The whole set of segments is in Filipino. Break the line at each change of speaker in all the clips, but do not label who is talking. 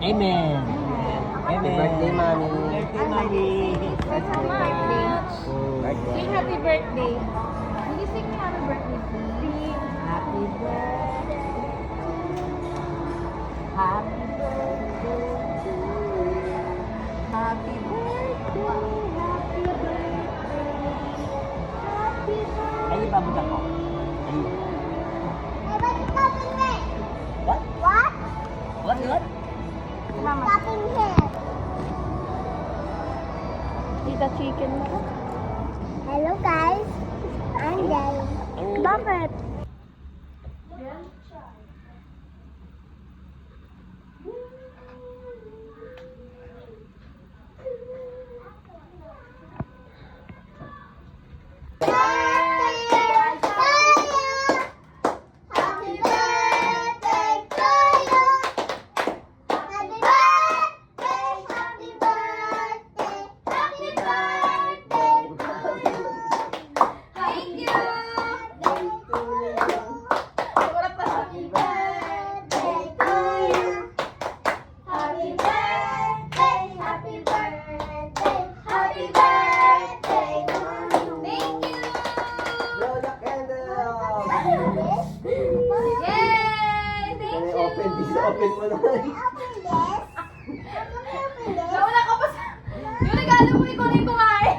Amen.
Happy birthday, Mami.
Birthday, Mami.
Happy birthday. Sing happy birthday. Will you sing happy birthday, please?
Happy birthday. Happy birthday to you. Happy birthday. Happy birthday. Happy birthday. Ay, ibabutan ko. Ay. What?
What?
What? What?
Tapping hair.
Tita chicken mo.
Hello guys. I'm Jay.
Bakit?
Happy birthday to you. Happy birthday, happy birthday, happy birthday to you.
Thank you!
Happy birthday to you. Happy birthday, happy birthday, happy birthday to you.
Thank you!
Blow the candle!
Yay! Thank you!
Open mo naman.
Open this. Open this.
Nauna ka pa sa... Yung regalo mo, ikaw na yung kumain.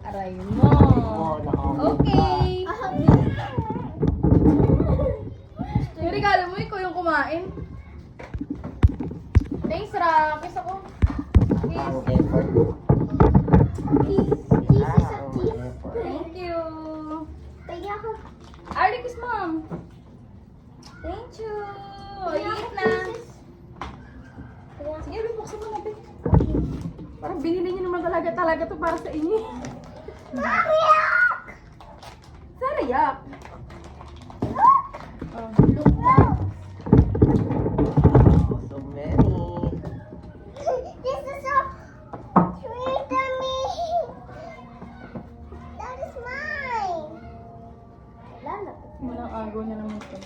Aray mo.
Oo, naka-open
Okay. Yung regalo mo, ikaw yung kumain. Thanks, Ra. Kiss ako.
pa.
Kiss.
Ang effort.
Kiss is a
Ang
kiss.
effort.
Thank you.
Pwede ako.
Arlie, kiss mom. Thank you. O, eat na. Sige, buksan mo na, babe. Parang binili niyo naman talaga to para sa inyo.
Mami!
Sariyak. Oh.
So many.
This is so sweet to me. That is mine. Lala.
Walang agaw na naman ito.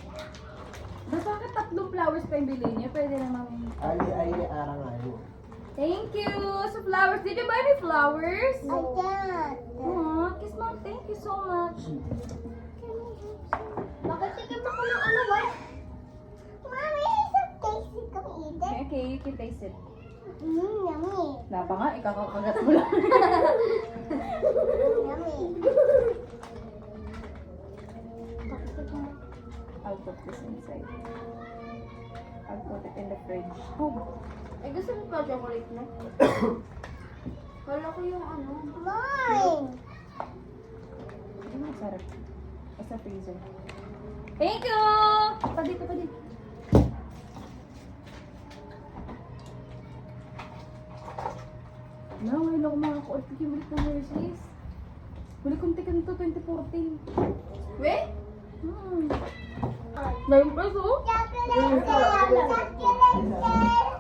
Basta bakit tatlong flowers pa yung bilhin niyo? Pwede naman.
Ay, arang ano.
Thank you sa flowers. Did you buy me flowers?
I can't.
Aw, kiss mom. Thank you so much.
Bakit tigil mo ko ng ano ba? Mommy, it's so tasty. Come eat it.
Okay, you can taste it.
Yummy.
Napa nga, ikakakagat mo lang.
Yummy.
I'll put this inside. I'll put it in the fridge. Oh.
Eh, gusto mo pa chocolate na? Kala ko yung ano. Mine.
Ano masarap? Sa freezer. Thank you! Pa dito. No, ngayon ako makaka-order yung ulit ng Hershey's. Huli kong tikan to, 2014. Wait? Hmm. 9 pesos?
Chocolate. Chocolate.